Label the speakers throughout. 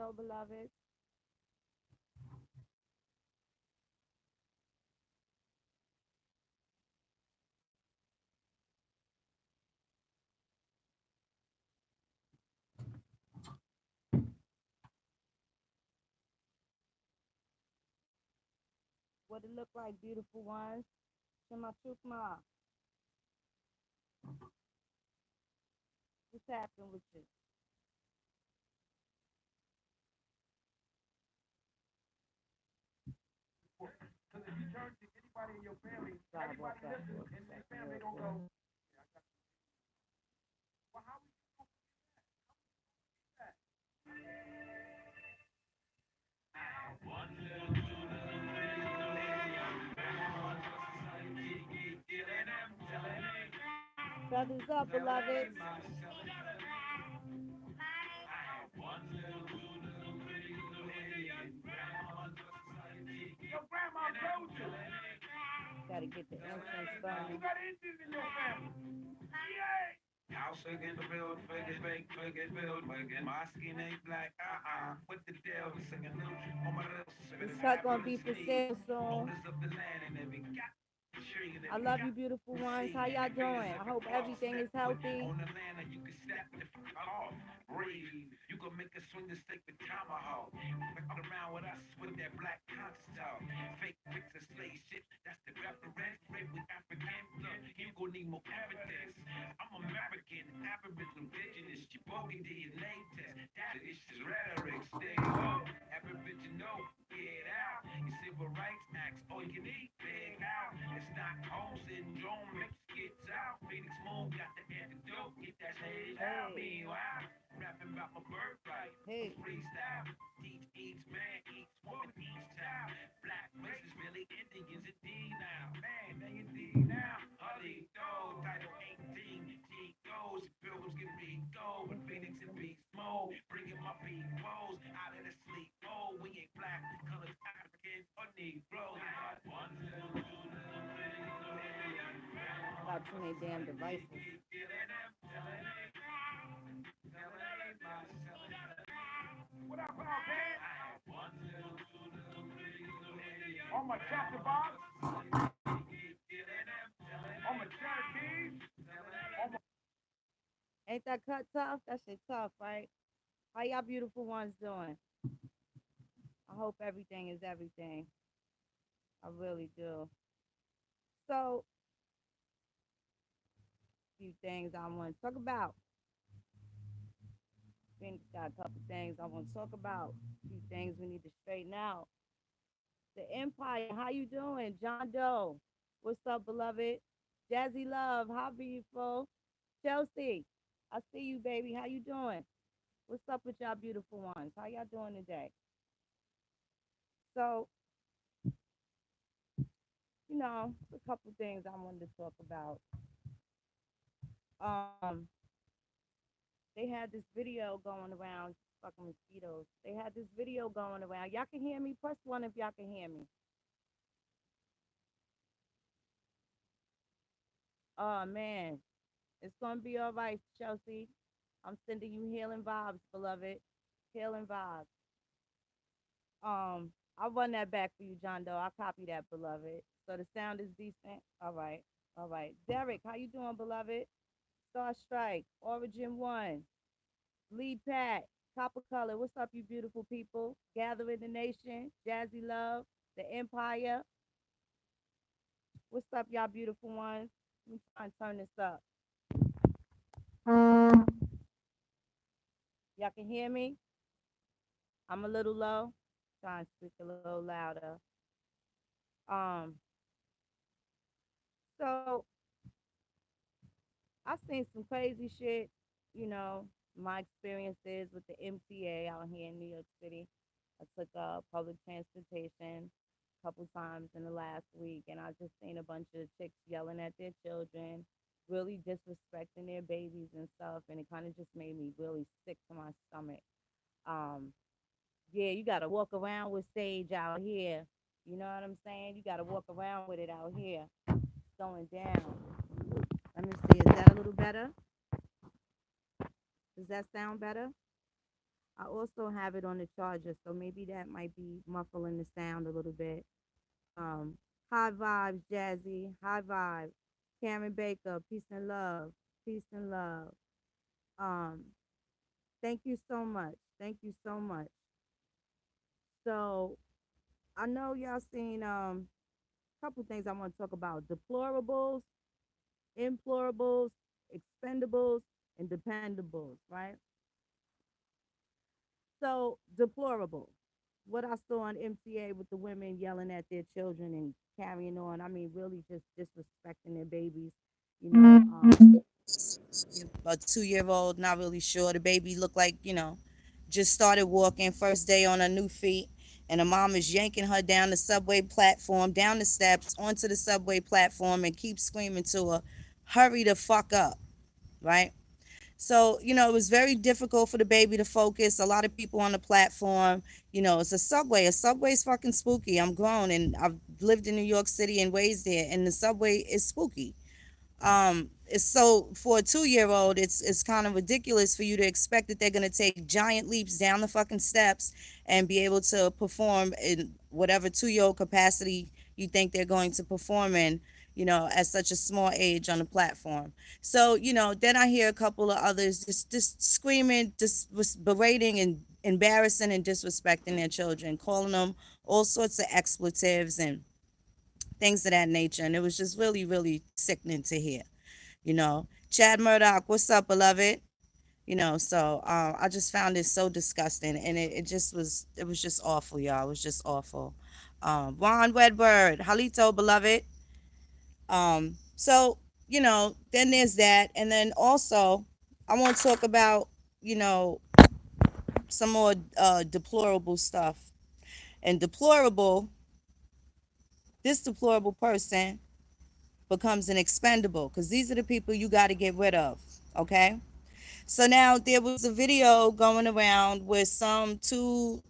Speaker 1: so, beloved? What it look like, beautiful ones? Shema Chukma, what's happening with you? Because if you turn to anybody in your family, anybody listening in their family, they gonna go, well, how we do that? Brothers up, beloved. Your grandma told you. Gotta get the incense burning. You got Indians in your family. Yeah. House again the build, figures bake, figures build, again. My skin ain't black, What the devil singing on my lips? This truck gonna be for sale soon. I love you, beautiful ones. How y'all doing? I hope everything is healthy. On the land, you can snap the off. Breathe. You can make a swing the stick with tomahawk. Fuck around with us with that black conscious talk. Fake pics of slave shit. That's the reference. Rape with African. Look, you gon' need more evidence. I'm American, Aboriginal, indigenous. You bogey DNA test. That is just rhetoric. Stay low. Aboriginal, get out. Your civil rights acts. All you need, big out. It's not home syndrome. Mix gets out. Phoenix Moon got the antidote. Get that shit out. Meanwhile, rapping about my birthright. Hey. Freestyle. Teach each man, each woman, each child. Black race is really Indians indeed now. Man, they indeed now. Holly, go, title 18. G goes, pilgrims get big gold. With Phoenix and Beast Mode. Bringing my peoples out of the sleep. Oh, we ain't black, colors, Africans, or Negroes. Got too many damn devices. What up, man? On my chapter box, on my Cherokees, on my... Ain't that cut tough? That shit tough, right? How y'all beautiful ones doing? I hope everything is everything. I really do. So, a few things I want to talk about. Phoenix got a couple things I want to talk about. A few things we need to straighten out. The Empire, how you doing? John Doe, what's up, beloved? Jazzy Love, how beautiful? Chelsea, I see you, baby. How you doing? What's up with y'all beautiful ones? How y'all doing today? So, a couple things I wanted to talk about. Um, they had this video going around, fucking mosquitoes. They had this video going around. Y'all can hear me? Press one if y'all can hear me. Oh man, it's gonna be all right, Chelsea. I'm sending you healing vibes, beloved. Healing vibes. I'll run that back for you, John Doe. I'll copy that, beloved. So the sound is decent. All right. All right. Derek, how you doing, beloved? Star Strike, Origin One, Lead Pat, Copper Color. What's up, you beautiful people? Gathering the Nation, Jazzy Love, the Empire. What's up, y'all beautiful ones? Let me try and turn this up. Y'all can hear me? I'm a little low. Try and speak a little louder. Um, so I've seen some crazy shit, you know, my experiences with the MTA out here in New York City. I took public transportation a couple times in the last week, and I just seen a bunch of chicks yelling at their children, really disrespecting their babies and stuff, and it kind of just made me really sick to my stomach. Um, yeah, you got to walk around with sage out here. You know what I'm saying? You got to walk around with it out here. It's going down. Let me see. Is that a little better? Does that sound better? I also have it on the charger, so maybe that might be muffling the sound a little bit. Um, High vibes, Jazzy. High vibes. Karen Baker, peace and love. Peace and love. Um, Thank you so much. Thank you so much. So I know y'all seen a couple things I want to talk about. Deplorables, implorables, expendables, and dependables, right? So deplorable. What I saw on MTA with the women yelling at their children and carrying on. I mean, really just disrespecting their babies. You know, a 2 year old, not really sure. The baby looked like, just started walking, first day on her new feet. And the mom is yanking her down the subway platform, down the steps, onto the subway platform, and keeps screaming to her, hurry the fuck up, right? So, it was very difficult for the baby to focus. A lot of people on the platform, it's a subway. A subway's fucking spooky. I'm grown and I've lived in New York City and raised there, and the subway is spooky. It's so for a 2 year old, it's kind of ridiculous for you to expect that they're gonna take giant leaps down the fucking steps and be able to perform in whatever 2 year old capacity you think they're going to perform in, at such a small age on the platform. So, then I hear a couple of others just screaming, just berating and embarrassing and disrespecting their children, calling them all sorts of expletives and things of that nature. And it was just really, really sickening to hear. Chad Murdoch, what's up, beloved? I just found it so disgusting, and it was just awful, y'all. It was just awful. Ron Wedward, Halito, beloved. Then there's that, and then also I want to talk about, you know, some more deplorable stuff. And this deplorable person becomes an expendable because these are the people you got to get rid of. Okay. So now there was a video going around with some two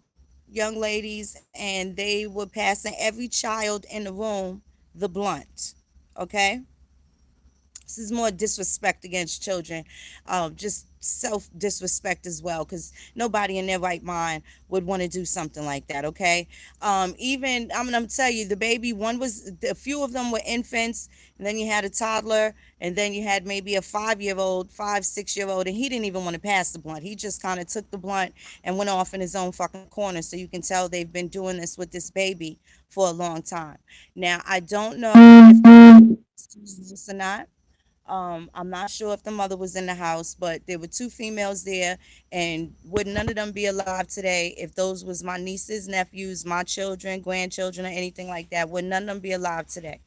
Speaker 1: young ladies, and they were passing every child in the room the blunt. Okay. This is more disrespect against children, just self disrespect as well, because nobody in their right mind would want to do something like that. Okay, even I'm gonna tell you, the baby one was a few of them were infants, and then you had a toddler, and then you had maybe a 5 year old, 5, 6 year old, and he didn't even want to pass the blunt. He just kind of took the blunt and went off in his own fucking corner. So you can tell they've been doing this with this baby for a long time. Now I don't know if this or not. I'm not sure if the mother was in the house, but there were two females there, and would none of them be alive today if those was my nieces, nephews, my children, grandchildren, or anything like that? Would none of them be alive today?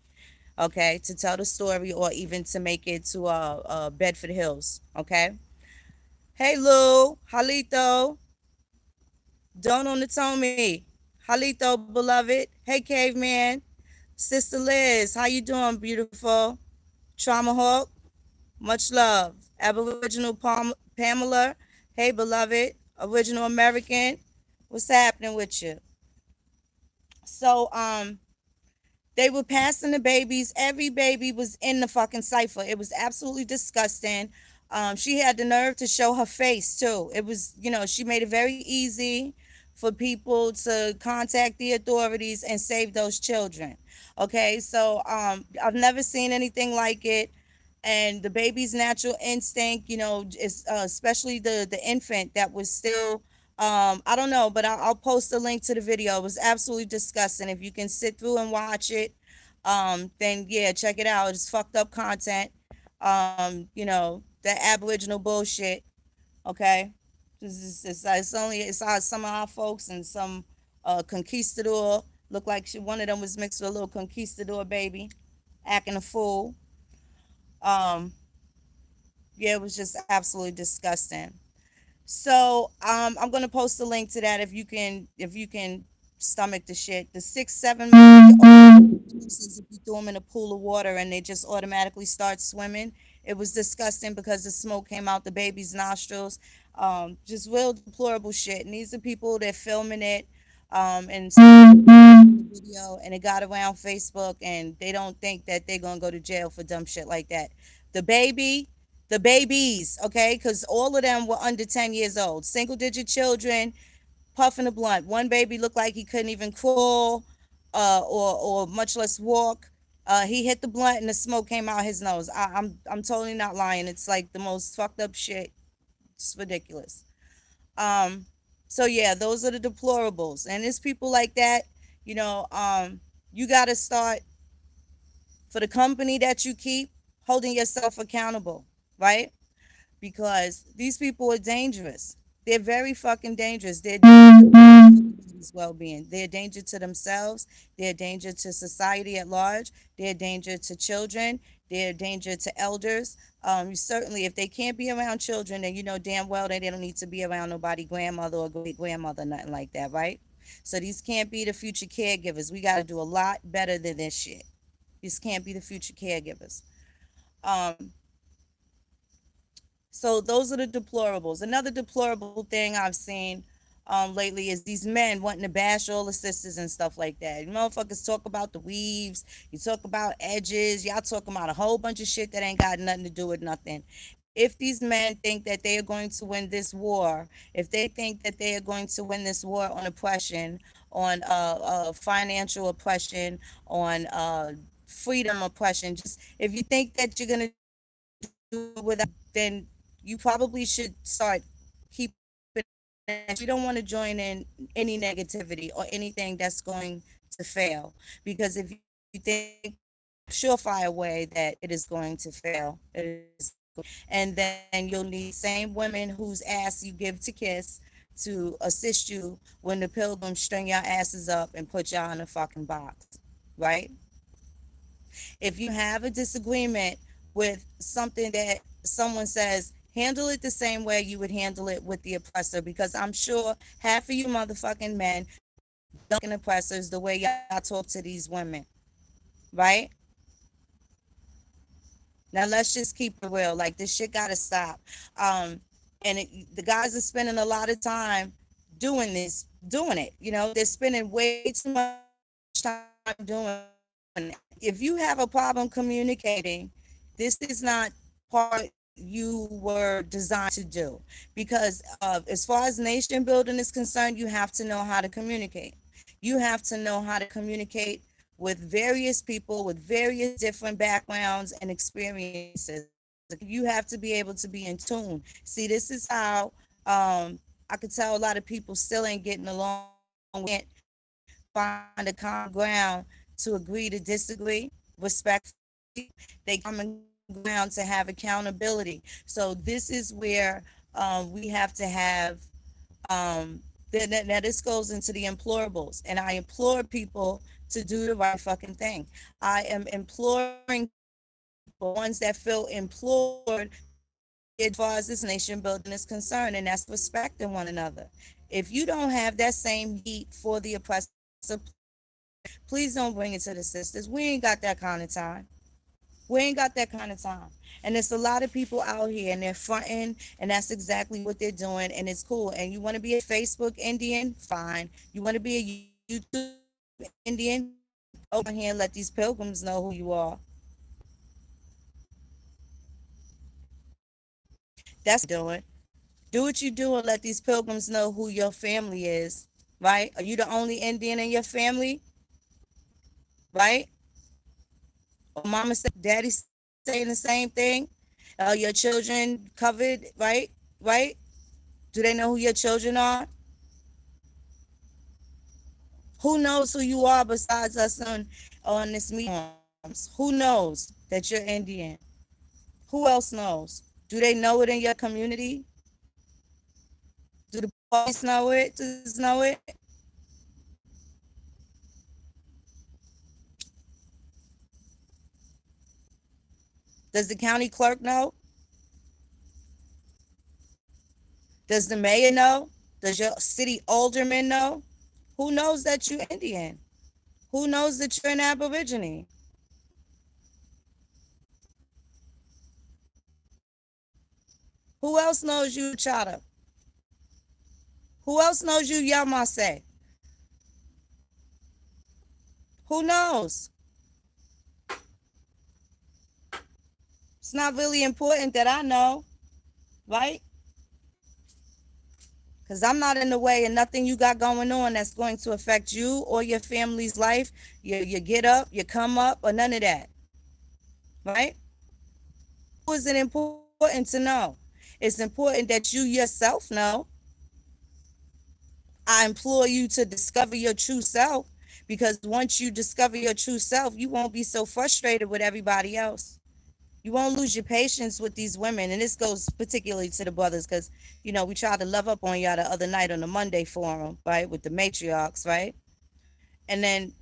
Speaker 1: Okay, to tell the story or even to make it to Bedford Hills. Okay. Hey Lou, Halito, Don on the Tommy, Halito, beloved. Hey caveman, Sister Liz, how you doing, beautiful? Trauma Hawk, much love. Aboriginal Pamela. Hey, beloved. Original American. What's happening with you? So, they were passing the babies. Every baby was in the fucking cipher. It was absolutely disgusting. She had the nerve to show her face too. It was, she made it very easy for people to contact the authorities and save those children. Okay, so I've never seen anything like it. And the baby's natural instinct, is especially the infant that was still, I don't know, but I'll post a link to the video. It was absolutely disgusting. If you can sit through and watch it, then yeah, check it out. It's fucked up content. That Aboriginal bullshit. Okay, it's some of our folks and some conquistador. Looked like one of them was mixed with a little conquistador baby, acting a fool. Um, yeah, it was just absolutely disgusting. So I'm gonna post a link to that if you can stomach the shit. The 6, 7 month says if you throw them in a pool of water and they just automatically start swimming. It was disgusting because the smoke came out the baby's nostrils. Just real deplorable shit. And these are people that filming it, and the video, and it got around Facebook, and they don't think that they're gonna go to jail for dumb shit like that. The baby
Speaker 2: The babies, okay? Because all of them were under 10 years old. Single digit children puffing a blunt. One baby looked like he couldn't even crawl or much less walk. He hit the blunt and the smoke came out his nose. I'm totally not lying. It's like the most fucked up shit. It's ridiculous. Um, so yeah, those are the deplorables. And it's people like that, you know, you got to start for the company that you keep holding yourself accountable, right? Because these people are dangerous. They're very fucking dangerous. They're dangerous well-being. They're a danger to themselves. They're a danger to society at large. They're a danger to children. They're a danger to elders. Certainly, if they can't be around children, then you know damn well that they don't need to be around nobody, grandmother or great grandmother, nothing like that, right? So these can't be the future caregivers. We got to do a lot better than this shit. These can't be the future caregivers. Um, So those are the deplorables. Another deplorable thing I've seen lately is these men wanting to bash all the sisters and stuff like that. You motherfuckers talk about the weaves, you talk about edges, y'all talking about a whole bunch of shit that ain't got nothing to do with nothing. If these men think that they are going to win this war, if they think that they are going to win this war on oppression, on financial oppression, on freedom oppression, just if you think that you're gonna do it without then you probably should start keeping an eye on that shit. We don't want to join in any negativity or anything that's going to fail. Because if you think that there's a surefire way that it is going to fail, it is going to. And then you'll need the same women whose ass you give to kiss to assist you when the pilgrims string your asses up and put y'all in a fucking box, right? If you have a disagreement with something that someone says, handle it the same way you would handle it with the oppressor, because I'm sure half of you motherfucking men don't fucking oppressors the way y'all talk to these women, right? Now let's just keep it real. Like this shit gotta stop. Um, the guys are spending a lot of time doing it. You know, they're spending way too much time doing it. If you have a problem communicating, this is not part of what you were designed to do. Because as far as nation building is concerned, you have to know how to communicate. You have to know how to communicate with various people with various different backgrounds and experiences. Okay, you have to be able to be in tune. See, this is how I could tell a lot of people still ain't getting along with each other. They can't find a common ground to agree to disagree respectfully. They can't find a common ground to have accountability. So this is where we have to have now this goes into the implorables, and I implore people to do the right fucking thing. I am imploring people, the ones that feel implored, to do what they are doing as far as this nation building is concerned, and that's respecting one another. If you don't have that same heat for the oppressor, please don't bring it to the sisters. We ain't got that kind of time. We ain't got that kind of time. And there's a lot of people out here and they're fronting, and that's exactly what they're doing, and it's cool. And you want to be a Facebook Indian? Fine. You want to be a YouTube Indian? Fine. Open your mouth on here and let these pilgrims know who you are. That's what you're doing. Do what you do and let these pilgrims know who your family is, right? Are you the only Indian in your family, right? Or mama say, daddy saying the same thing? Your children covered, right? Right? Do they know who your children are? Who knows who you are besides us on this meeting forums? Who knows that you're Indian? Who else knows? Do they know it in your community? Do the police know it? Do the sisters know it? Does the county clerk know? Does the mayor know? Does your city alderman know? Who knows that you're Indian? Who knows that you're an Aborigine? Who else knows you Chata? Who else knows you Yamase? Who knows? It's not really important that I know, right? Because I'm not in the way, and nothing you got going on that's going to affect you or your family's life, your get up, your come up, or none of that, right? Who is it important to know? It's important that you yourself know. I implore you to discover your true self, because once you discover your true self, you won't be so frustrated with everybody else. You won't lose your patience with these women. And this goes particularly to the brothers, because, we tried to love up on y'all the other night on the Monday forum, right, with the matriarchs, right? And then,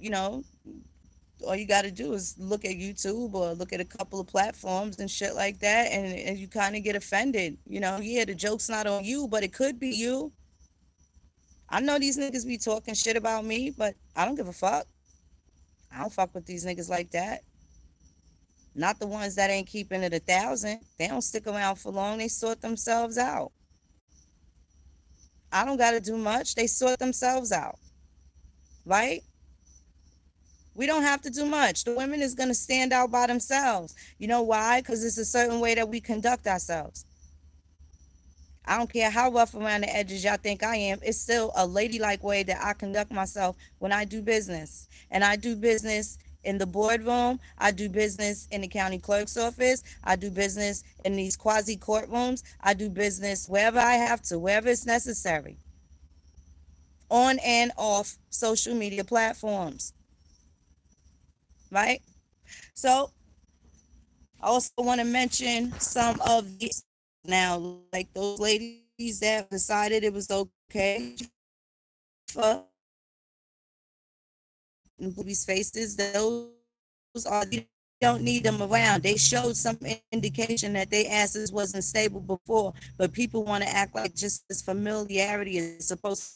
Speaker 2: all you got to do is look at YouTube or look at a couple of platforms and shit like that, and you kind of get offended. Yeah, the joke's not on you, but it could be you. I know these niggas be talking shit about me, but I don't give a fuck. I don't fuck with these niggas like that. Not the ones that ain't keeping it 1,000. They don't stick around for long. They sort themselves out. I don't got to do much. They sort themselves out, right? We don't have to do much. The women is going to stand out by themselves. You know why? Because it's a certain way that we conduct ourselves. I don't care how rough around the edges y'all think I am. It's still a ladylike way that I conduct myself when I do business. And I do business in the boardroom. I do business in the county clerk's office. I do business in these quasi courtrooms. I do business wherever I have to, wherever it's necessary, on and off social media platforms, right? So I also want to mention some of these now, like those ladies that decided it was okay for babies' faces. Those are the ones we don't need them around. They showed some indication that their asses wasn't stable before, but people want to act like just because familiarity is supposed to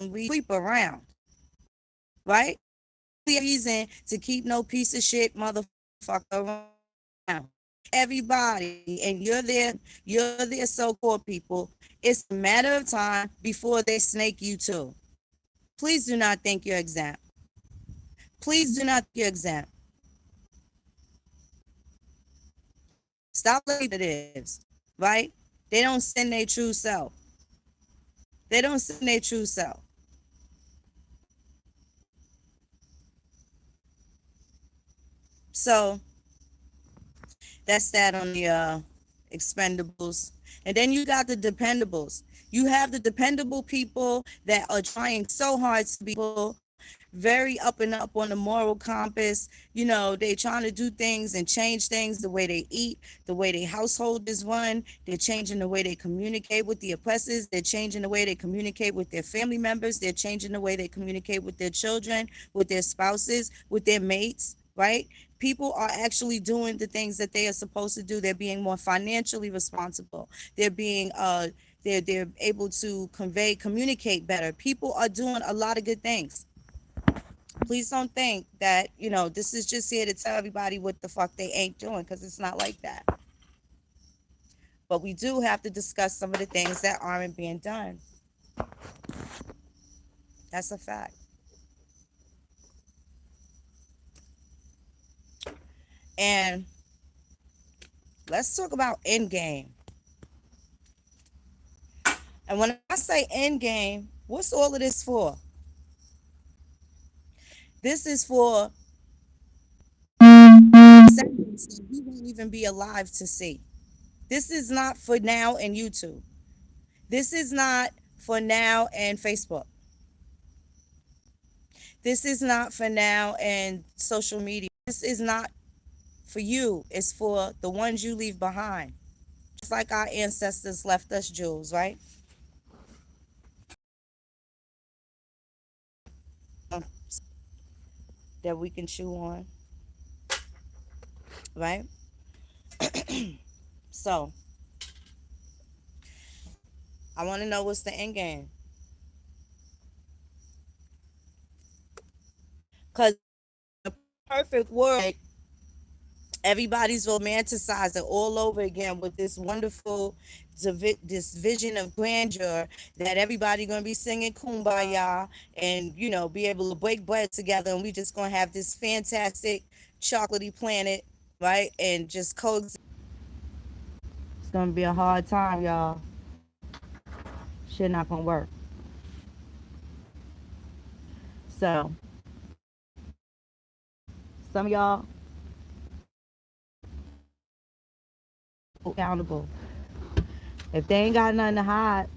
Speaker 2: be some reason to creep around, right? There's no reason to keep no piece of shit motherfucker around. Everybody, and you're their so-called people. It's a matter of time before they snake you too. Please do not think you're exempt. Please do not think you're exempt. Stop letting it is, right? They don't send their true self. They don't send their true self. So that's that on the expendables. And then you got the dependables. You have the dependable people that are trying so hard to be very up and up on the moral compass. They trying to do things and change things, the way they eat, the way their household is run. They're changing the way they communicate with the oppressors. They're changing the way they communicate with their family members. They're changing the way they communicate with their children, with their spouses, with their mates, right? People are actually doing the things that they are supposed to do. They're being more financially responsible. They're being they're able to communicate better. People are doing a lot of good things. Please don't think that, this is just here to tell everybody what the fuck they ain't doing, because it's not like that. But we do have to discuss some of the things that aren't being done. That's a fact. And let's talk about endgame. And when I say endgame, what's all of this for? This is for segments that we won't even be alive to see. This is not for now and YouTube. This is not for now and Facebook. This is not for now and social media. This is not for you. It's for the ones you leave behind. Just like our ancestors left us jewels, right? That we can chew on, right? So I want to know what's the end game. Because in a perfect world, everybody's romanticizing all over again with this wonderful this vision of grandeur, that everybody gonna be singing kumbaya and be able to break bread together, and we just gonna have this fantastic chocolatey planet, right? And just coexist. It's gonna be a hard time, y'all. Shit not gonna work. So some of y'all accountable. If they ain't got nothing to hide,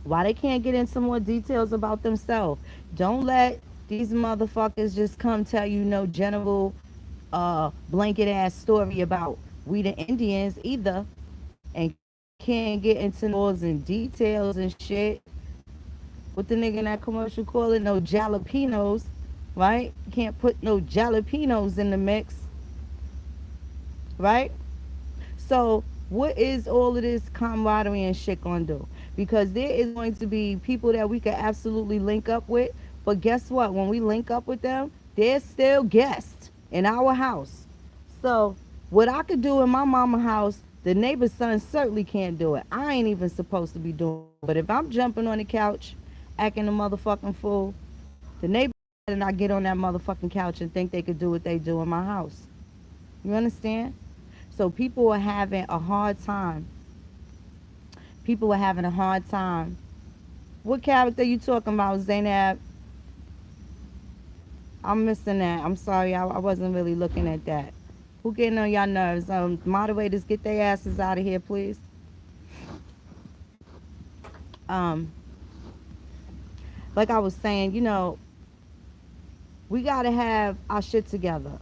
Speaker 2: why they can't get into more details about themselves? Don't let these motherfuckers just come tell you no general blanket ass story about we the Indians either, and can't get into no laws and details and shit. What the nigga in that commercial call it, no jalapenos, right? Can't put no jalapenos in the mix, right? So, what is all of this camaraderie and shit gonna do? Because there is going to be people that we could absolutely link up with, but guess what? When we link up with them, they're still guests in our house. So, what I could do in my mama house, the neighbor's son certainly can't do it. I ain't even supposed to be doing it. But if I'm jumping on the couch, acting a motherfucking fool, the neighbor better not get on that motherfucking couch and think they could do what they do in my house. You understand? So people are having a hard time. People are having a hard time. What character you talking about, Zainab? I'm missing that. I'm sorry, I wasn't really looking at that. Who getting on y'all nerves? Moderators, get their asses out of here, please. Um, like I was saying, we gotta have our shit together,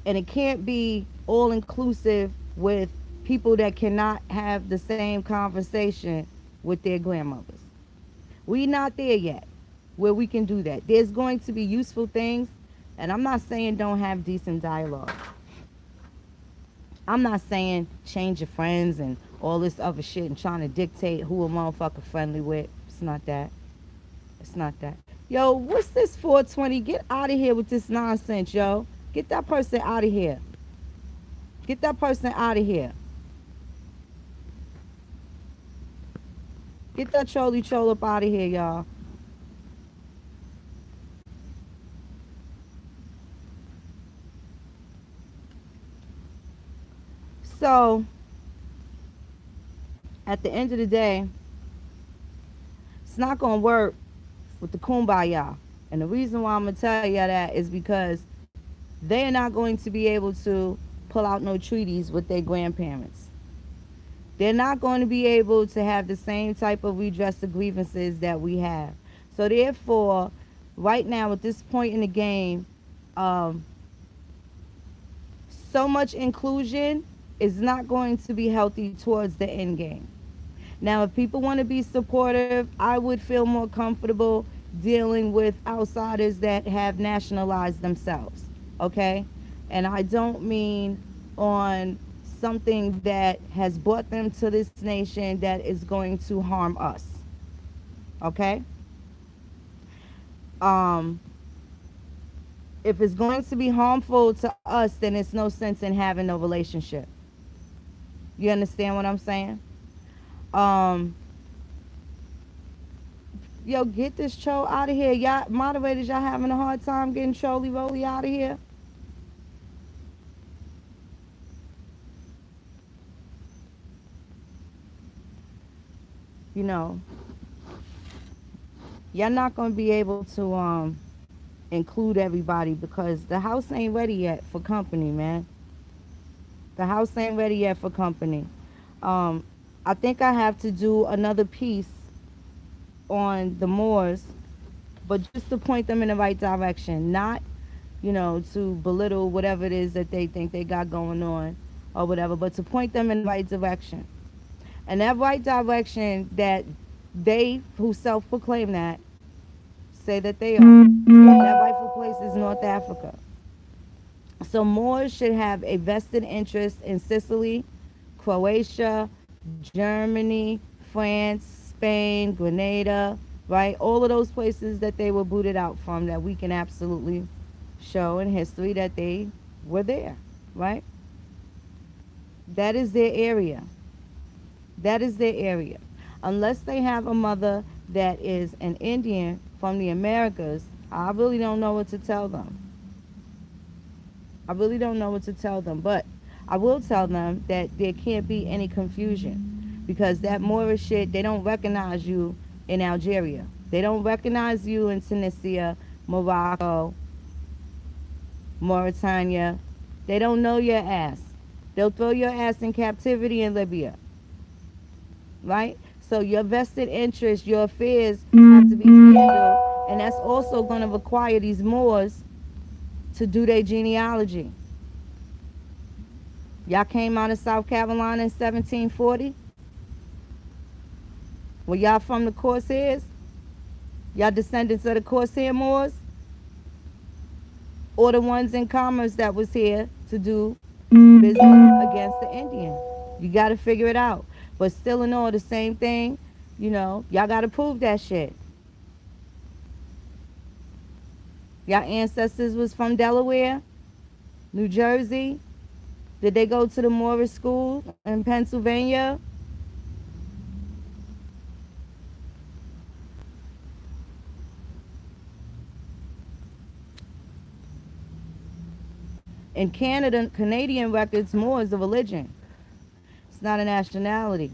Speaker 2: and it can't be all inclusive with people that cannot have the same conversation with their grandmothers. We not there yet where we can do that. There's going to be useful things, and I'm not saying don't have decent dialogue. I'm not saying change your friends and all this other shit and trying to dictate who a motherfucker friendly with. It's not that. It's not that. Yo, what's this 420? Get out of here with this nonsense, yo. Get that person out of here. Get that person out of here. Get that trolley troll up out of here, y'all. So, at the end of the day, it's not going to work with the kumbaya. And the reason why I'm going to tell you that is because they are not going to be able to pull out no treaties with their grandparents. They're not going to be able to have the same type of redress of grievances that we have. So therefore, right now at this point in the game, um, so much inclusion is not going to be healthy towards the end game. Now, if people want to be supportive, I would feel more comfortable dealing with outsiders that have nationalized themselves. Okay? And I don't mean on something that has brought them to this nation that is going to harm us. Okay? Um, if it's going to be harmful to us, then it's no sense in having no relationship. You understand what I'm saying? Um, Yo, get this troll out of here. Y'all moderators, y'all having a hard time getting Trolly Rolly out of here? You know, y'all not gonna be able to include everybody because the house ain't ready yet for company, man. The house ain't ready yet for company. Um, I think I have to do another piece on the Moors, but just to point them in the right direction, not to belittle whatever it is that they think they got going on or whatever, but to point them in the right direction. And that right direction that they who self-proclaim that say that they are, that rightful place is North Africa. So Moors should have a vested interest in Sicily, Croatia, Germany, France, Spain, Grenada, right? All of those places that they were booted out from that we can absolutely show in history that they were there, right? That is their area. That is their area. Unless they have a mother that is an Indian from the Americas, I really don't know what to tell them. I really don't know what to tell them, but I will tell them that there can't be any confusion because that Moorish shit, they don't recognize you in Algeria. They don't recognize you in Tunisia, Morocco, Mauritania. They don't know your ass. They'll throw your ass in captivity in Libya, right? So your vested interests, your affairs have to be handled, and that's also going to require these Moors to do their genealogy. Y'all came out of South Carolina in 1740. Were y'all from the Corsairs? Y'all descendants of the Corsair Moors? Or the ones in commerce that was here to do business against the Indian? You got to figure it out. But still in all, the same thing, y'all got to prove that shit. Y'all ancestors was from Delaware, New Jersey. Did they go to the Morris School in Pennsylvania? In Canada, Canadian records, Moor is a religion. It's not a nationality.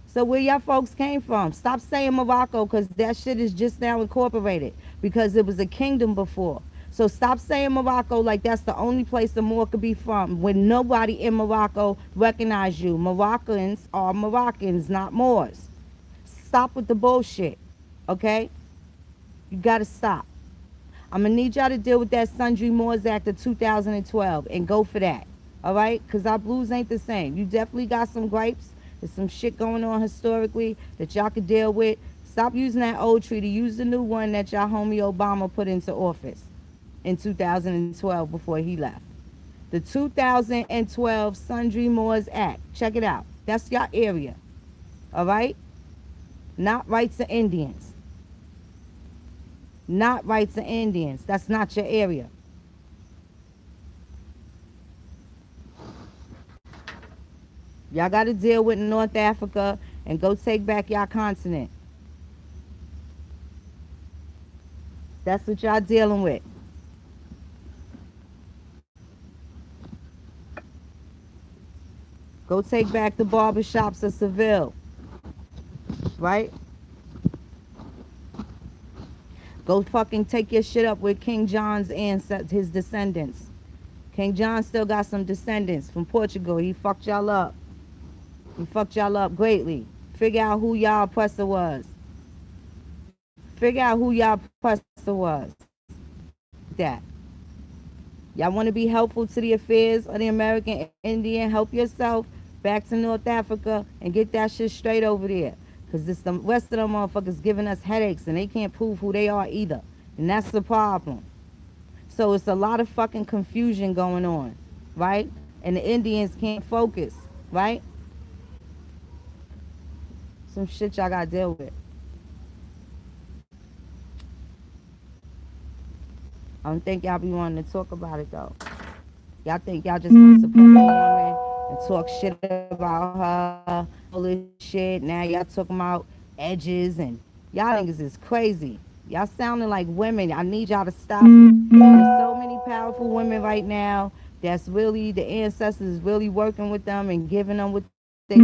Speaker 2: So where y'all folks came from? Stop saying Morocco because that shit is just now incorporated because it was a kingdom before. So stop saying Morocco like that's the only place the Moor could be from when nobody in Morocco recognize you. Moroccans are Moroccans, not Moors. Stop with the bullshit, okay? You gotta stop. I'm gonna need y'all to deal with that Sundry Moors Act of 2012 and go for that. All right? Because our blues ain't the same. You definitely got some gripes. There's some shit going on historically that y'all could deal with. Stop using that old treaty. Use the new one that y'all homie Obama put into office in 2012 before he left. The 2012 Sundry Moors Act. Check it out. That's your area. All right? Not rights of Indians. Not rights of Indians. That's not your area. Y'all got to deal with North Africa and go take back y'all continent. That's what y'all dealing with. Go take back the barbershops of Seville, right? Go fucking take your shit up with King John's ancestors, his descendants. King John still got some descendants from Portugal. He fucked y'all up. He fucked y'all up greatly. Figure out who y'all oppressor was. Figure out who y'all oppressor was. That. Y'all want to be helpful to the affairs of the American Indian? Help yourself back to North Africa and get that shit straight over there. Because this the rest of them motherfuckers giving us headaches and they can't prove who they are either. And that's the problem. So it's a lot of fucking confusion going on, right? And the Indians can't focus, right? Some shit y'all gotta deal with. I don't think y'all be wanting to talk about it though. Y'all think y'all just gonna suppress a woman and talk shit about her, all this shit. Now y'all talking about edges and y'all niggas is crazy. Y'all sounding like women. I need y'all to stop it. There's so many powerful women right now that's really the ancestors really working with them and giving them what they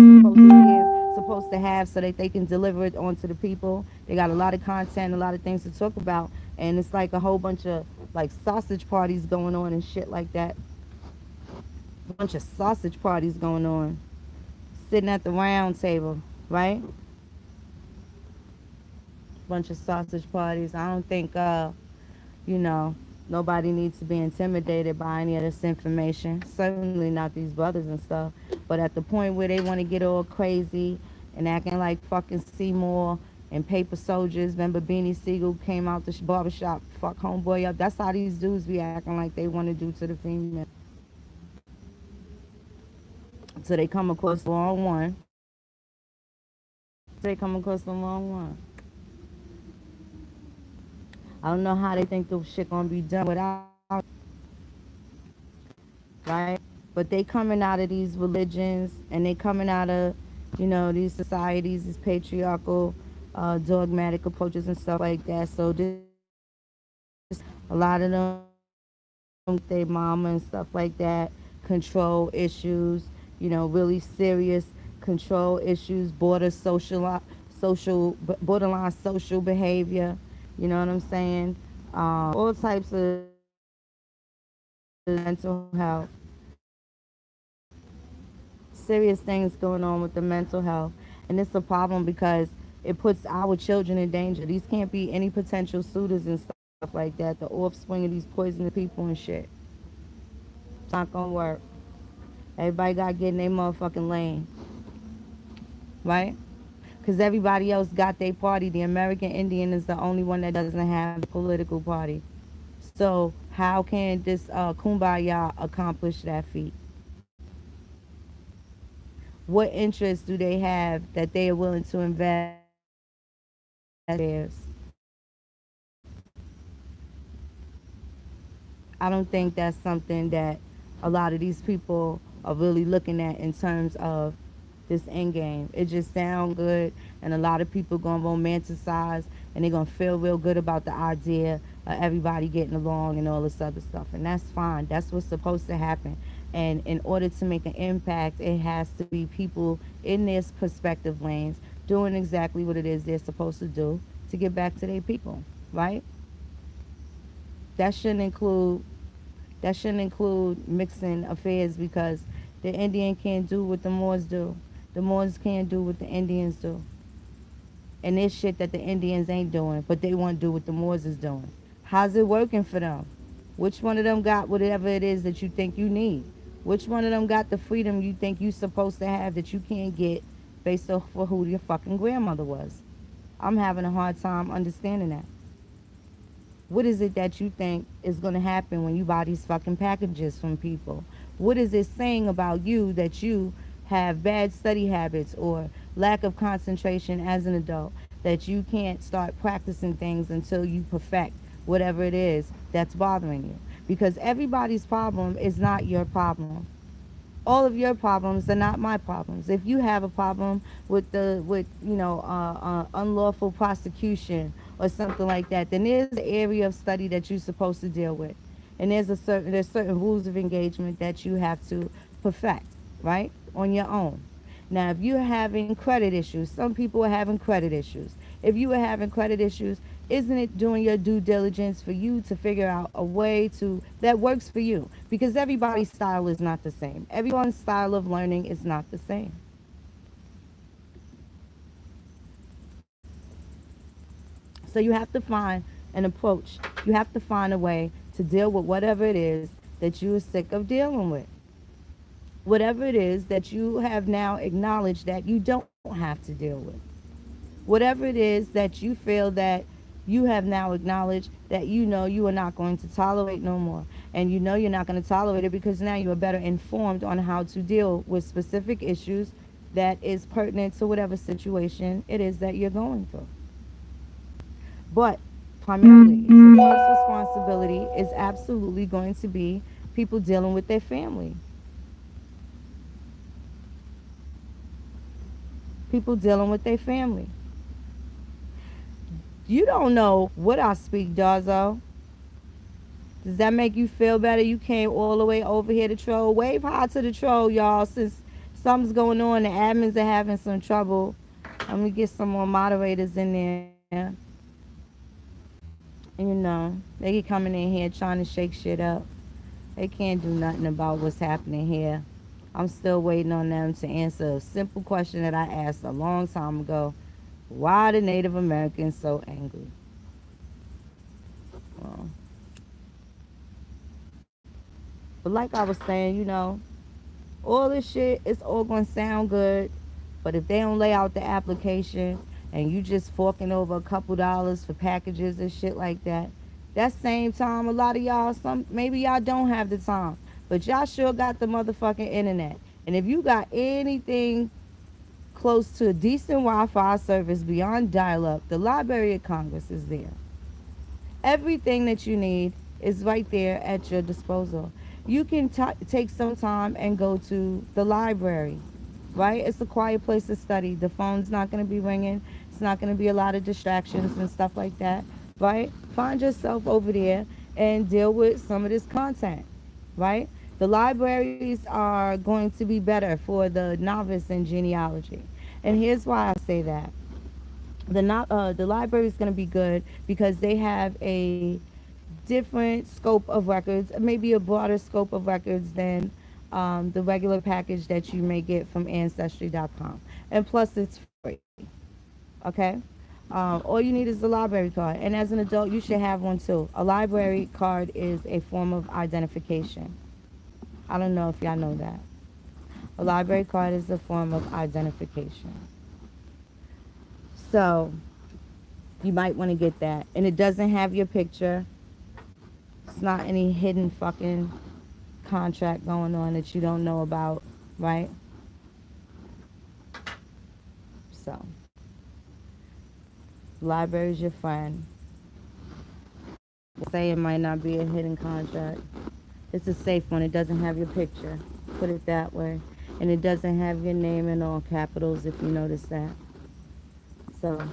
Speaker 2: supposed to have so that they can deliver it onto the people. They got a lot of content, a lot of things to talk about, and it's like a whole bunch of like sausage parties going on and shit like that. A bunch of sausage parties going on, sitting at the round table, right? Bunch of sausage parties. I don't think, you know, nobody needs to be intimidated by any of this information. Certainly not these brothers and stuff. But at the point where they want to get all crazy and acting like fucking Seymour and paper soldiers, remember Beanie Siegel came out the barbershop, fuck homeboy up. That's how these dudes be acting like they want to do to the female. So they come across the wrong one. They come across the wrong one. I don't know how they think the shit gonna be done without, right? But they coming out of these religions and they coming out of, these societies, these patriarchal, dogmatic approaches and stuff like that. So this A lot of them think they mama and stuff like that. Control issues, really serious control issues, borderline social behavior. You know what I'm saying? All types of mental health, serious things going on with the mental health, and it's a problem because it puts our children in danger. These can't be any potential suitors and stuff like that. The offspring of these poisonous people and shit. It's not gonna work. Everybody gotta get in their motherfucking lane, right? Because everybody else got their party. The American Indian is the only one that doesn't have a political party. So how can this kumbaya accomplish that feat? What interest do they have that they are willing to invest theirs? I don't think that's something that a lot of these people are really looking at in terms of this end game. It just sounds good, and a lot of people gonna romanticize, and they're gonna feel real good about the idea of everybody getting along and all this other stuff, and that's fine. That's what's supposed to happen. And in order to make an impact, it has to be people in their perspective lanes doing exactly what it is they're supposed to do to get back to their people, right? That shouldn't include that shouldn't include mixing affairs because the Indian can't do what the Moors do. The Moors can't do what the Indians do. And there's shit that the Indians ain't doing, but they want to do what the Moors is doing. How's it working for them? Which one of them got whatever it is that you think you need? Which one of them got the freedom you think you're supposed to have that you can't get based off of who your fucking grandmother was? I'm having a hard time understanding that. What is it that you think is going to happen when you buy these fucking packages from people? What is it saying about you that you have bad study habits or lack of concentration as an adult that you can't start practicing things until you perfect whatever it is that's bothering you? Because everybody's problem is not your problem. All of your problems are not my problems. If you have a problem with unlawful prosecution or something like that, then there's an area of study that you're supposed to deal with, and there's certain rules of engagement that you have to perfect, right, on your own. Now, if you're having credit issues, some people are having credit issues. If you are having credit issues, isn't it doing your due diligence for you to figure out a way to that works for you? Because everybody's style is not the same. Everyone's style of learning is not the same. So you have to find an approach. You have to find a way to deal with whatever it is that you are sick of dealing with. Whatever it is that you have now acknowledged that you don't have to deal with. Whatever it is that you feel that you have now acknowledged that you know you are not going to tolerate no more. And you know you're not going to tolerate it because now you are better informed on how to deal with specific issues that is pertinent to whatever situation it is that you're going through. But primarily, the first responsibility is absolutely going to be people dealing with their family. People dealing with their family. You don't know what I speak, Darzo. Does that make you feel better? You came all the way over here to troll. Wave hi to the troll, y'all, since something's going on. The admins are having some trouble. Let me get some more moderators in there. They get coming in here trying to shake shit up. They can't do nothing about what's happening here. I'm still waiting on them to answer a simple question that I asked a long time ago. Why are the Native Americans so angry? Well, but like I was saying, all this shit is all gonna sound good, but if they don't lay out the application and you just forking over a couple dollars for packages and shit like that, that same time a lot of y'all, some maybe y'all don't have the time, but y'all sure got the motherfucking internet. And if you got anything close to a decent Wi-Fi service beyond dial-up, the Library of Congress is there. Everything that you need is right there at your disposal. You can take some time and go to the library, right? It's a quiet place to study. The phone's not going to be ringing. It's not going to be a lot of distractions and stuff like that, right? Find yourself over there and deal with some of this content, right? The libraries are going to be better for the novice in genealogy. And here's why I say that. The library is going to be good because they have a different scope of records, maybe a broader scope of records than the regular package that you may get from Ancestry.com. And plus, it's free. Okay? All you need is a library card. And as an adult, you should have one too. A library card is a form of identification. I don't know if y'all know that. A library card is a form of identification. So you might want to get that. And it doesn't have your picture. It's not any hidden fucking contract going on that you don't know about, right? So, library's your friend. Say it might not be a hidden contract. It's a safe one. It doesn't have your picture. Put it that way. And it doesn't have your name in all capitals if you notice that. So,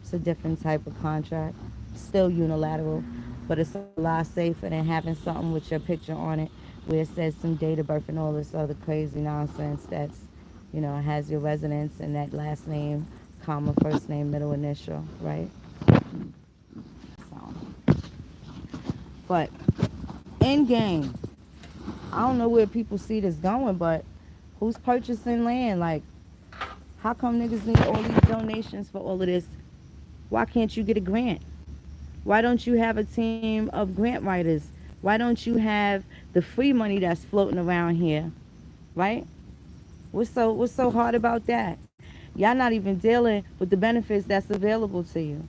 Speaker 2: it's a different type of contract. Still unilateral, but it's a lot safer than having something with your picture on it where it says some date of birth and all this other crazy nonsense that's, has your residence and that last name, comma, first name, middle initial, right? So, but endgame, I don't know where people see this going, but who's purchasing land? Like, how come niggas need all these donations for all of this? Why can't you get a grant? Why don't you have a team of grant writers? Why don't you have the free money that's floating around here, right? What's so hard about that? Y'all not even dealing with the benefits that's available to you.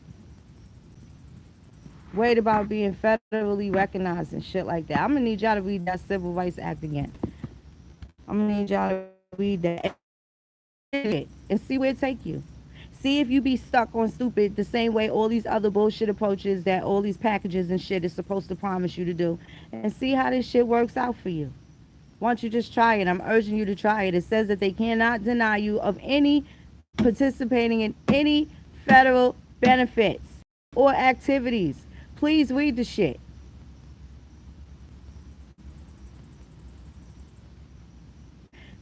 Speaker 2: Worried about being federally recognized and shit like that. I'm gonna need y'all to read that Civil Rights Act again. I'm gonna need y'all to read that and see where it take you. See if you be stuck on stupid the same way all these other bullshit approaches that all these packages and shit is supposed to promise you to do, and see how this shit works out for you. Why don't you just try it? I'm urging you to try it. It says that they cannot deny you of any participating in any federal benefits or activities. Please read the shit.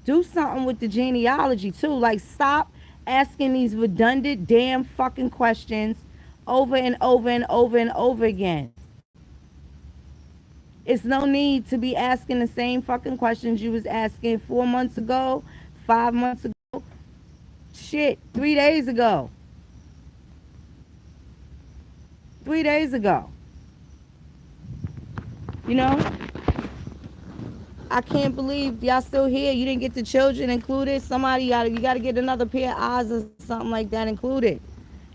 Speaker 2: Do something with the genealogy too. Like, stop asking these redundant damn fucking questions over and over and over and over again. It's no need to be asking the same fucking questions you was asking 4 months ago, 5 months ago, shit, 3 days ago. 3 days ago. You know? I can't believe y'all still here. You didn't get the children included. Somebody you gotta get another pair of eyes or something like that included.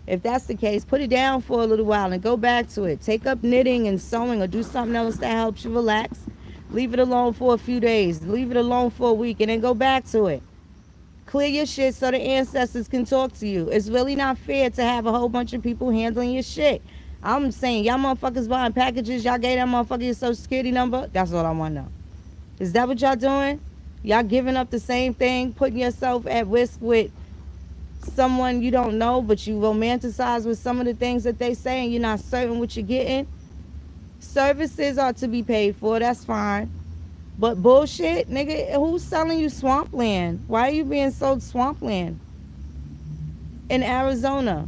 Speaker 2: If that's the case, put it down for a little while and go back to it. Take up knitting and sewing or do something else that helps you relax. Leave it alone for a few days. Leave it alone for a week and then go back to it. Clear your shit so the ancestors can talk to you. It's really not fair to have a whole bunch of people handling your shit. I'm saying y'all motherfuckers buying packages. Y'all gave that motherfucker your social security number. That's what I want to know. Is that what y'all doing? Y'all giving up the same thing, putting yourself at risk with someone you don't know, but you romanticize with some of the things that they say and you're not certain what you're getting. Services are to be paid for, that's fine. But bullshit, nigga, who's selling you swampland? Why are you being sold swampland in Arizona?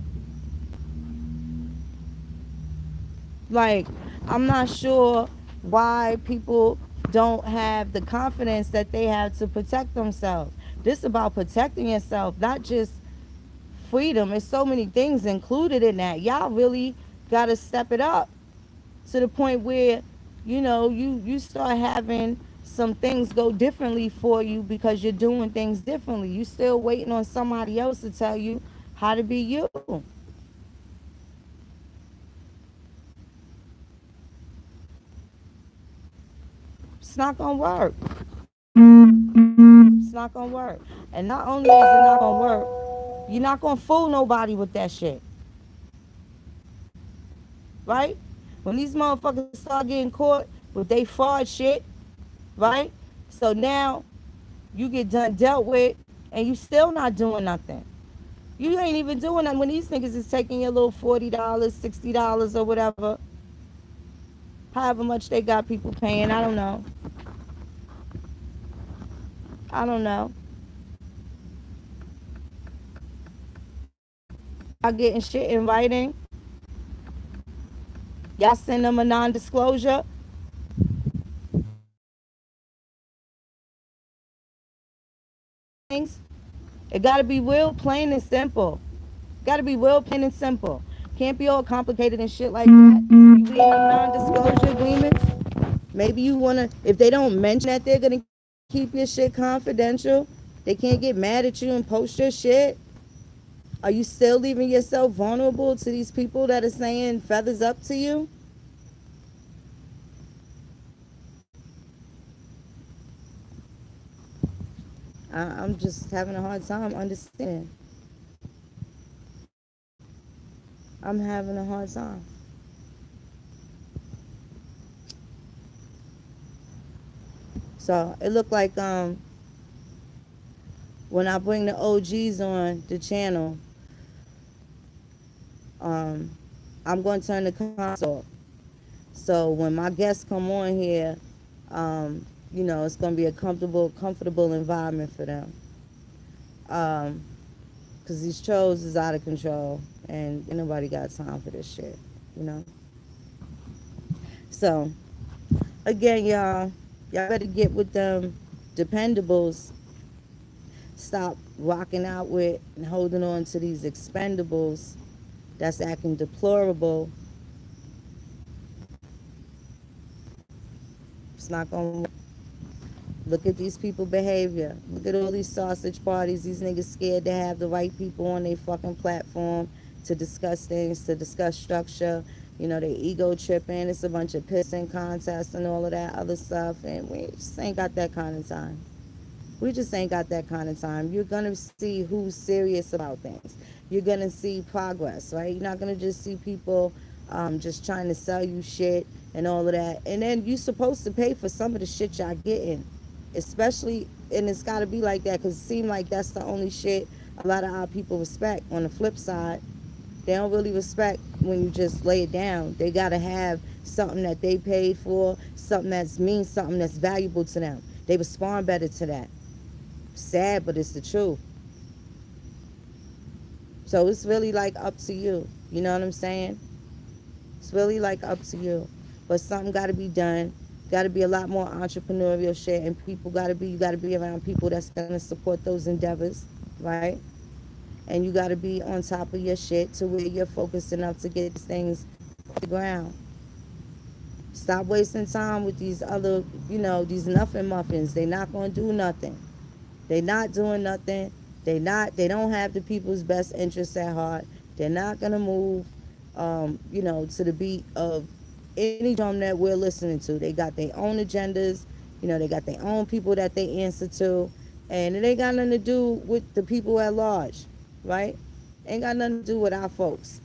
Speaker 2: Like, I'm not sure why people don't have the confidence that they have to protect themselves. This is about protecting yourself, not just freedom. There's so many things included in that. Y'all really got to step it up to the point where, you start having some things go differently for you because you're doing things differently. You still waiting on somebody else to tell you how to be you. It's not gonna work. It's not gonna work. And not only is it not gonna work, you're not gonna fool nobody with that shit. Right? When these motherfuckers start getting caught with they fraud shit, right? So now you get done dealt with and you still not doing nothing. You ain't even doing nothing when these niggas is taking your little $40, $60 or whatever. however much they got people paying. I don't know. I don't know. Y'all getting shit in writing. Y'all send them a non-disclosure. Things. It gotta be real plain and simple. Gotta be real plain and simple. Can't be all complicated and shit like that. You reading them non-disclosure agreements? Maybe you wanna. If they don't mention that they're gonna keep your shit confidential, they can't get mad at you and post your shit. Are you still leaving yourself vulnerable to these people that are saying feathers up to you? I'm just having a hard time understanding. I'm having a hard time. So it looked like when I bring the OGs on the channel, um, I'm going to turn the comments off. So when my guests come on here, it's going to be a comfortable environment for them. Because these trolls is out of control and ain't nobody got time for this shit, you know? So, again, y'all better get with them dependables. Stop rocking out with and holding on to these expendables that's acting deplorable. It's not going to work. Look at these people behavior. Look at all these sausage parties. These niggas scared to have the right people on their fucking platform to discuss things, to discuss structure. They ego tripping. It's a bunch of pissing contests and all of that other stuff. And we just ain't got that kind of time. We just ain't got that kind of time. You're going to see who's serious about things. You're going to see progress, right? You're not going to just see people just trying to sell you shit and all of that. And then you're supposed to pay for some of the shit y'all getting. Especially, and it's got to be like that because it seems like that's the only shit a lot of our people respect. On the flip side, they don't really respect when you just lay it down. They got to have something that they paid for, something that means something that's valuable to them. They respond better to that. Sad, but it's the truth. So it's really like up to you. You know what I'm saying? It's really like up to you. But something got to be done. Got to be a lot more entrepreneurial shit, and people got to be. You got to be around people that's gonna support those endeavors, right? And you got to be on top of your shit to where you're focused enough to get these things off the ground. Stop wasting time with these other, these nothing muffins. They not gonna do nothing. They not doing nothing. They don't have the people's best interests at heart. They're not gonna move to the beat of any drum that we're listening to. They got their own agendas, they got their own people that they answer to, and it ain't got nothing to do with the people at large, right? Ain't got nothing to do with our folks.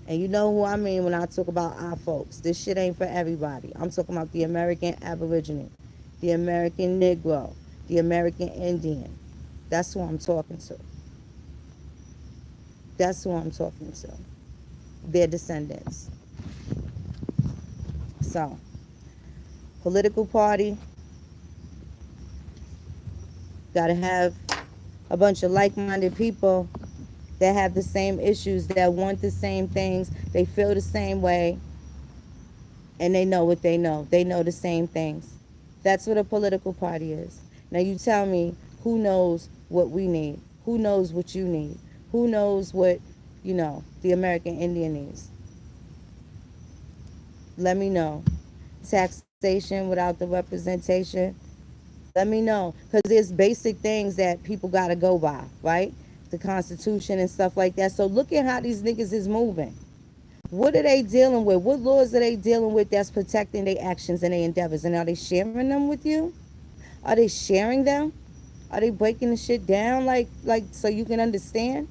Speaker 2: And you know who I mean when I talk about our folks. This shit ain't for everybody. I'm talking about the American Aborigine, the American Negro, the American Indian. That's who I'm talking to. That's who I'm talking to. Their descendants. So, political party, got to have a bunch of like-minded people that have the same issues, that want the same things, they feel the same way, and they know what they know. They know the same things. That's what a political party is. Now you tell me who knows what we need? Who knows what you need? Who knows what, the American Indian needs? Let me know. Taxation without the representation? Let me know. Because there's basic things that people got to go by, right? The Constitution and stuff like that. So look at how these niggas is moving. What are they dealing with? What laws are they dealing with that's protecting their actions and their endeavors? And are they sharing them with you? Are they sharing them? Are they breaking the shit down like so you can understand?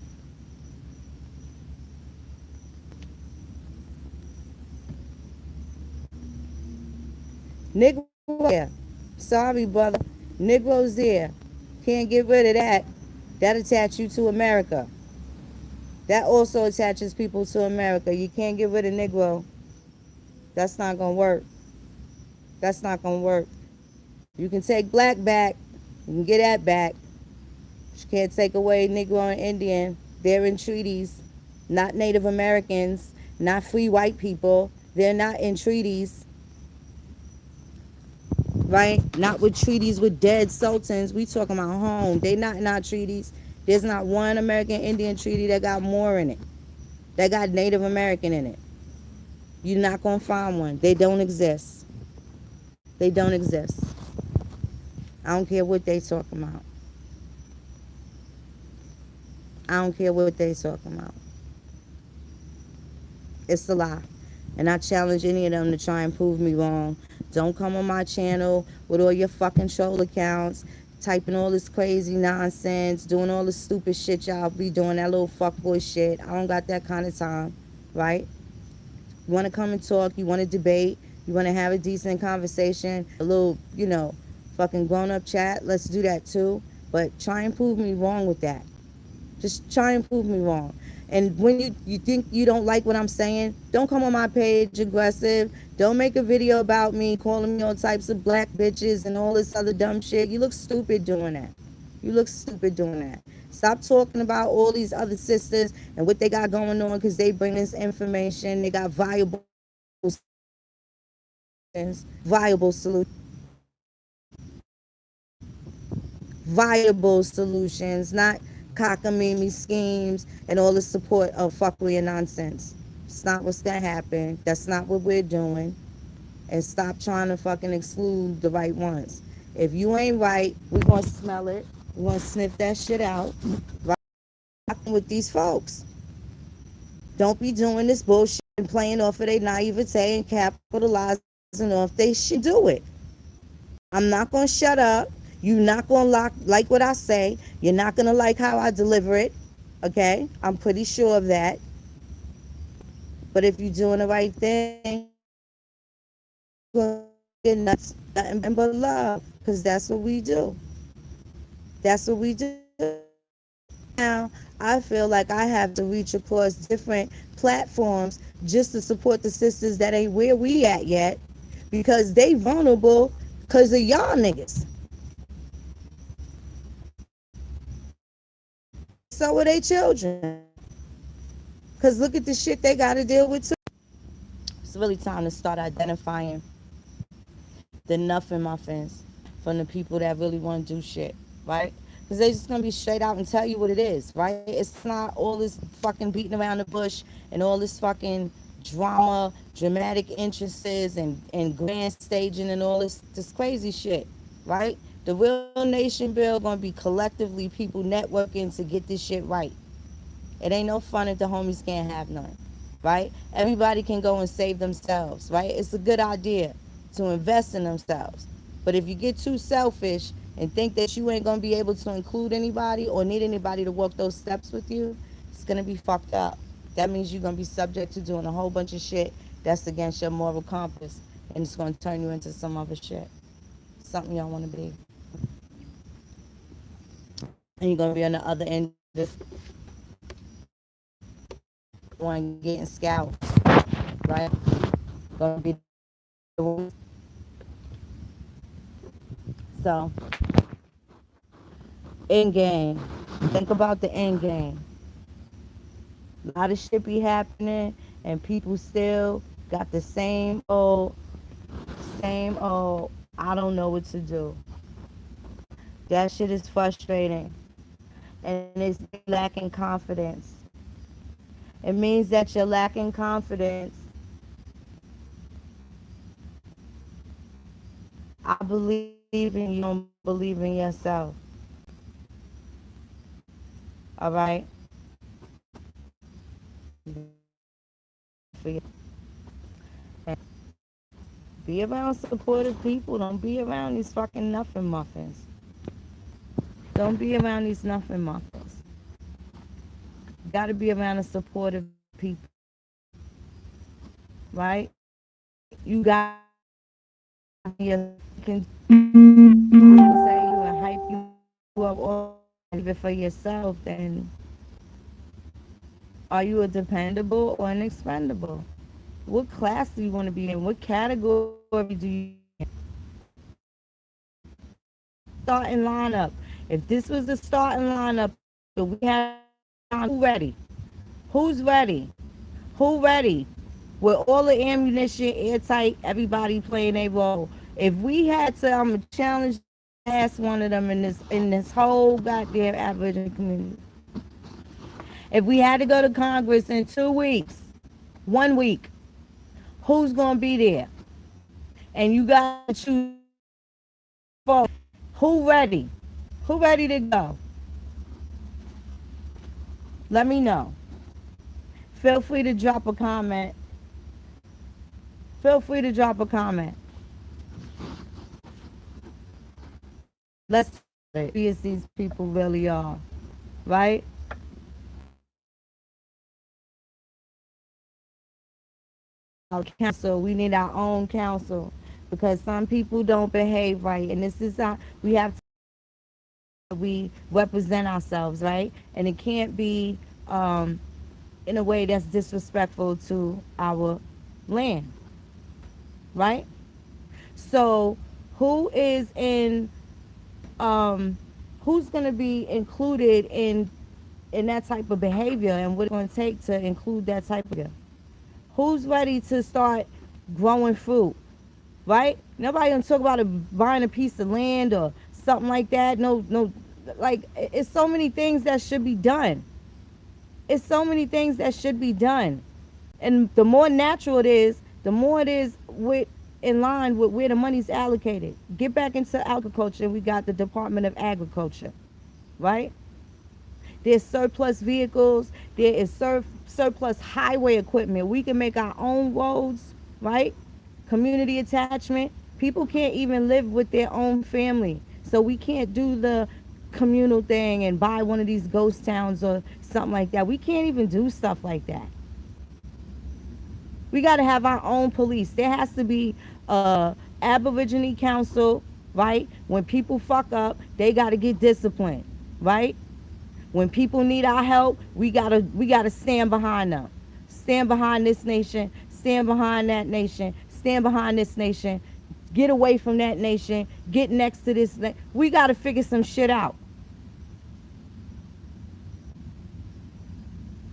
Speaker 2: Negro there. Sorry, brother. Negroes there. Can't get rid of that. That attach you to America. That also attaches people to America. You can't get rid of Negro. That's not gonna work. That's not gonna work. You can take black back. You can get that back. You can't take away Negro and Indian. They're in treaties. Not Native Americans. Not free white people. They're not in treaties, right? Not with treaties with dead sultans. We talking about home. They not in our treaties. There's not one American Indian treaty that got more in it. That got Native American in it. You're not gonna find one. They don't exist. They don't exist. I don't care what they talking about. I don't care what they talking about. It's a lie. And I challenge any of them to try and prove me wrong. Don't come on my channel with all your fucking troll accounts, typing all this crazy nonsense, doing all this stupid shit y'all be doing, that little fuckboy shit. I don't got that kind of time, right? You want to come and talk, you want to debate, you want to have a decent conversation, a little, fucking grown up chat, let's do that too. But try and prove me wrong with that. Just try and prove me wrong. And when you think you don't like what I'm saying, don't come on my page aggressive. Don't make a video about me calling me all types of black bitches and all this other dumb shit. You look stupid doing that. You look stupid doing that. Stop talking about all these other sisters and what they got going on because they bring this information. They got viable solutions. Viable solutions, not cockamamie schemes and all the support of fuckery and nonsense. It's not what's gonna happen. That's not what we're doing. And stop trying to fucking exclude the right ones. If you ain't right, we're gonna smell it. We're gonna sniff that shit out. Rocking with these folks. Don't be doing this bullshit and playing off of their naivete and capitalizing off they shit. Do it. I'm not gonna shut up. You're not gonna like what I say. You're not gonna like how I deliver it. Okay? I'm pretty sure of that. But if you're doing the right thing, you're gonna get nothing but love. Because that's what we do. That's what we do. Now, I feel like I have to reach across different platforms just to support the sisters that ain't where we at yet. Because they vulnerable because of y'all niggas. And so are they children. Because look at the shit they got to deal with too. It's really time to start identifying the nothing muffins from the people that really want to do shit, right? Because they just going to be straight out and tell you what it is, right? It's not all this fucking beating around the bush and all this fucking drama, dramatic entrances and grand staging and all this crazy shit, right? The real nation bill going to be collectively people networking to get this shit right. It ain't no fun if the homies can't have none, right? Everybody can go and save themselves, right? It's a good idea to invest in themselves. But if you get too selfish and think that you ain't gonna be able to include anybody or need anybody to walk those steps with you, it's gonna be fucked up. That means you're gonna be subject to doing a whole bunch of shit that's against your moral compass, and it's gonna turn you into some other shit, something you don't want to be, and you're gonna be on the other end of this one getting scalped, right? Gonna be the one. So, end game. Think about the end game. A lot of shit be happening, and people still got the same old. I don't know what to do. That shit is frustrating, and it's lacking confidence. It means that you're lacking confidence. I believe in you. Don't believe in yourself. All right. Be around supportive people. Don't be around these fucking nothing muffins. Don't be around these nothing muffins. Got to be around the supportive people, right? You got your can say you and hype you up all even for yourself. Then are you a dependable or an expendable? What class do you want to be in? What category do you want to be in? Starting lineup. If this was the starting lineup, if we had a starting lineup, who ready? Who's ready? Who ready? With all the ammunition airtight, everybody playing a role. If we had to, I'm gonna challenge every last one of them in this whole goddamn Aboriginal community. If we had to go to Congress in 2 weeks, 1 week, who's gonna be there? And you gotta choose four. Who ready? Who ready to go? Let me know. Feel free to drop a comment. Feel free to drop a comment. Let's talk about it. Serious these people really are, right? Our council, we need our own council because some people don't behave right, and this is how we have to we represent ourselves, right? And it can't be in a way that's disrespectful to our land, right? So, who is in um, who's going to be included in that type of behavior, and what it's going to take to include that type of behavior? Who's ready to start growing fruit, right? Nobody gonna talk about buying a piece of land or something like that. No, no, like it's so many things that should be done. It's so many things that should be done, and the more natural it is, the more it is with in line with where the money's allocated. Get back into agriculture. We got the Department of Agriculture, right? There's surplus vehicles. There is surplus highway equipment. We can make our own roads, right? Community attachment. People can't even live with their own family. So we can't do the communal thing and buy one of these ghost towns or something like that. We can't even do stuff like that. We got to have our own police. There has to be a Aborigine council, right? When people fuck up, they got to get disciplined, right? When people need our help, we gotta stand behind them. Stand behind this nation. Stand behind that nation. Stand behind this nation. Get away from that nation. Get next to this. We gotta figure some shit out.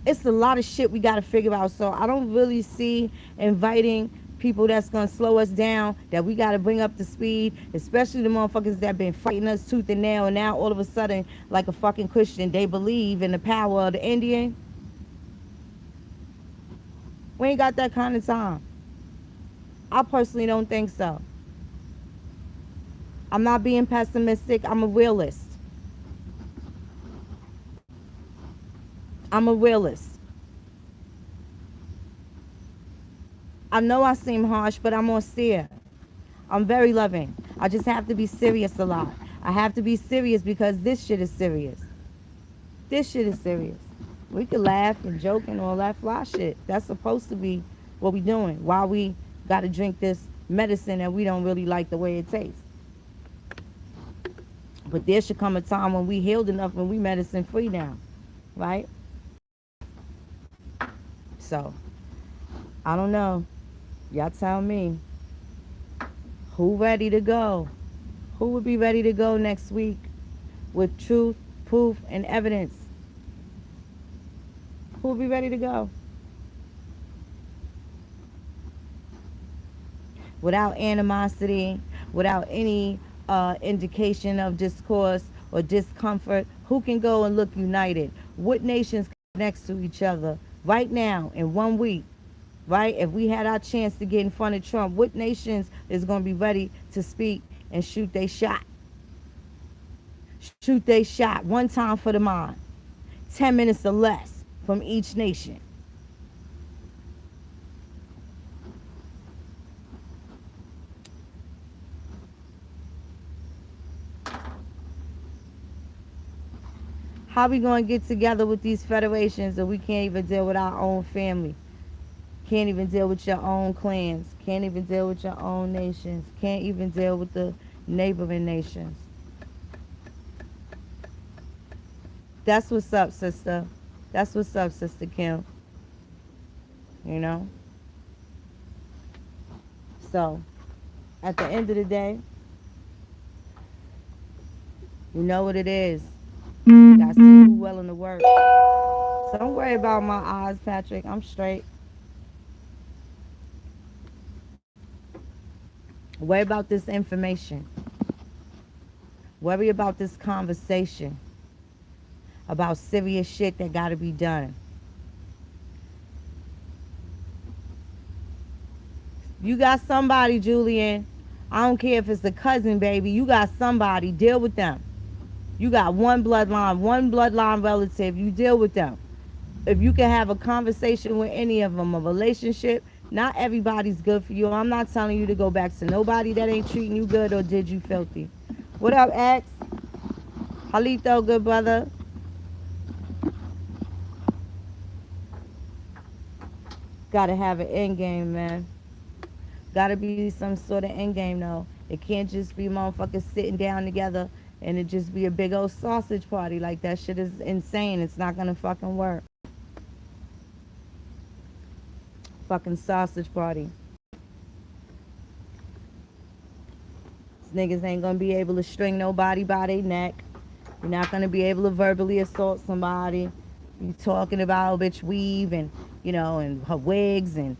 Speaker 2: It's a lot of shit we gotta figure out. So I don't really see inviting people that's gonna slow us down, that we gotta bring up the speed, especially the motherfuckers that been fighting us tooth and nail, and now all of a sudden, like a fucking Christian, they believe in the power of the Indian. We ain't got that kind of time. I personally don't think so. I'm not being pessimistic. I'm a realist. I'm a realist. I know I seem harsh, but I'm austere. I'm very loving. I just have to be serious a lot. I have to be serious because this shit is serious. This shit is serious. We could laugh and joke and all that fly shit. That's supposed to be what we doing. While we got to drink this medicine that we don't really like the way it tastes. But there should come a time when we healed enough and we medicine free now, right? So I don't know. Y'all tell me. Who ready to go? Who would be ready to go next week with truth, proof, and evidence? Who would be ready to go? Without animosity, without any indication of discourse or discomfort. Who can go and look united? What nations next to each other right now in 1 week? Right? If we had our chance to get in front of Trump, what nations is going to be ready to speak and shoot they shot? Shoot they shot one time for the mind. 10 minutes or less from each nation. How we going to get together with these federations if we can't even deal with our own family? Can't even deal with your own clans. Can't even deal with your own nations. Can't even deal with the neighboring nations. That's what's up, sister. That's what's up, Sister Kim. You know? So at the end of the day, you know what it is. Gotta see who willing to work. So don't worry about my eyes, Patrick. I'm straight. Worry about this information. Worry about this conversation about serious shit that gotta be done. You got somebody, Julian. I don't care if it's a cousin, baby. You got somebody. Deal with them. You got one bloodline relative. You deal with them. If you can have a conversation with any of them, a relationship, not everybody's good for you. I'm not telling you to go back to nobody that ain't treating you good or did you filthy. What up, X? Halito, good brother. Gotta have an end game, man. Gotta be some sort of end game, though. It can't just be motherfuckers sitting down together and it just be a big old sausage party. Like, that shit is insane. It's not gonna fucking work. Fucking sausage party. These niggas ain't gonna be able to string nobody by their neck. You're not gonna be able to verbally assault somebody. You talking about bitch weave and and her wigs and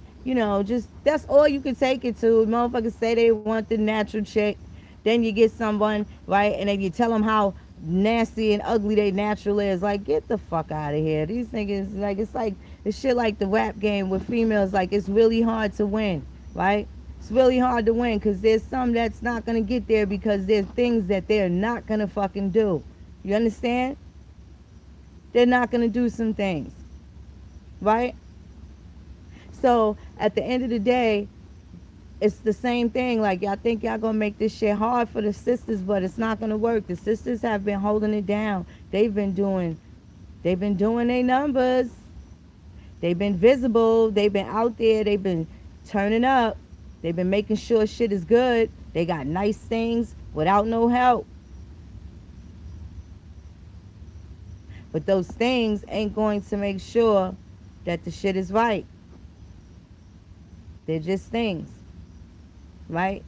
Speaker 2: just that's all you can take it to. Motherfuckers say they want the natural chick, then you get someone right, and then you tell them how nasty and ugly they natural is. Like, get the fuck out of here. These niggas, like it's shit like the rap game with females. Like, it's really hard to win, right? It's really hard to win because there's some that's not gonna get there because there's things that they're not gonna fucking do. You understand? They're not gonna do some things, right? So at the end of the day, it's the same thing. Like, y'all think y'all gonna make this shit hard for the sisters, but it's not gonna work. The sisters have been holding it down. They've been doing their numbers. They've been visible. They've been out there. They've been turning up. They've been making sure shit is good. They got nice things without no help. But those things ain't going to make sure that the shit is right. They're just things, right?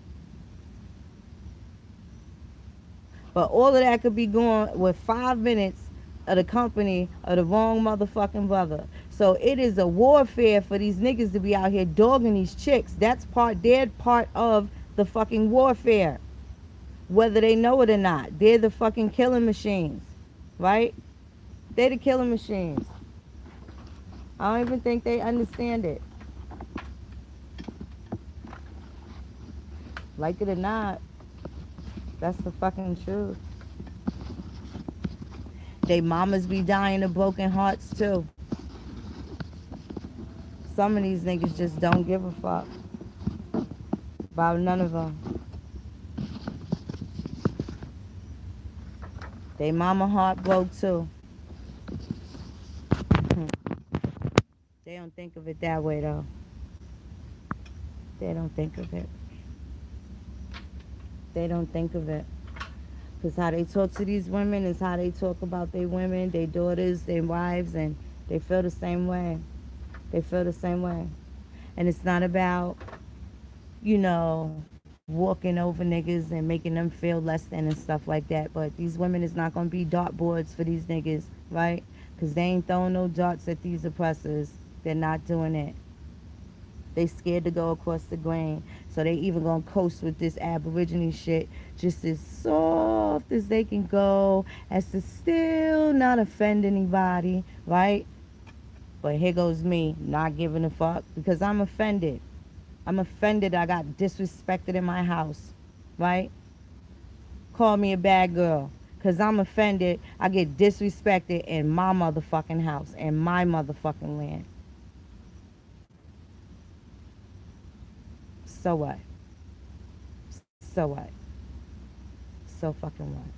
Speaker 2: But all of that could be going with 5 minutes of the company of the wrong motherfucking brother. So it is a warfare for these niggas to be out here dogging these chicks. They're part of the fucking warfare. Whether they know it or not. They're the fucking killing machines, right? They're the killing machines. I don't even think they understand it. Like it or not, that's the fucking truth. They mamas be dying of broken hearts too. Some of these niggas just don't give a fuck about none of them. They mama heart broke too. They don't think of it that way though. They don't think of it. They don't think of it. Because how they talk to these women is how they talk about their women, their daughters, their wives, and they feel the same way. They feel the same way. And it's not about, walking over niggas and making them feel less than and stuff like that. But these women is not going to be dartboards for these niggas, right? Because they ain't throwing no darts at these oppressors. They're not doing it. They scared to go across the grain. So they even gonna coast with this aborigine shit just as soft as they can go, as to still not offend anybody, right? But here goes me not giving a fuck because I'm offended. I'm offended I got disrespected in my house, right? Call me a bad girl. Cause I'm offended I get disrespected in my motherfucking house, in my motherfucking land. So what? So what? So fucking what?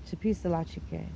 Speaker 2: It's a piece of la chicken.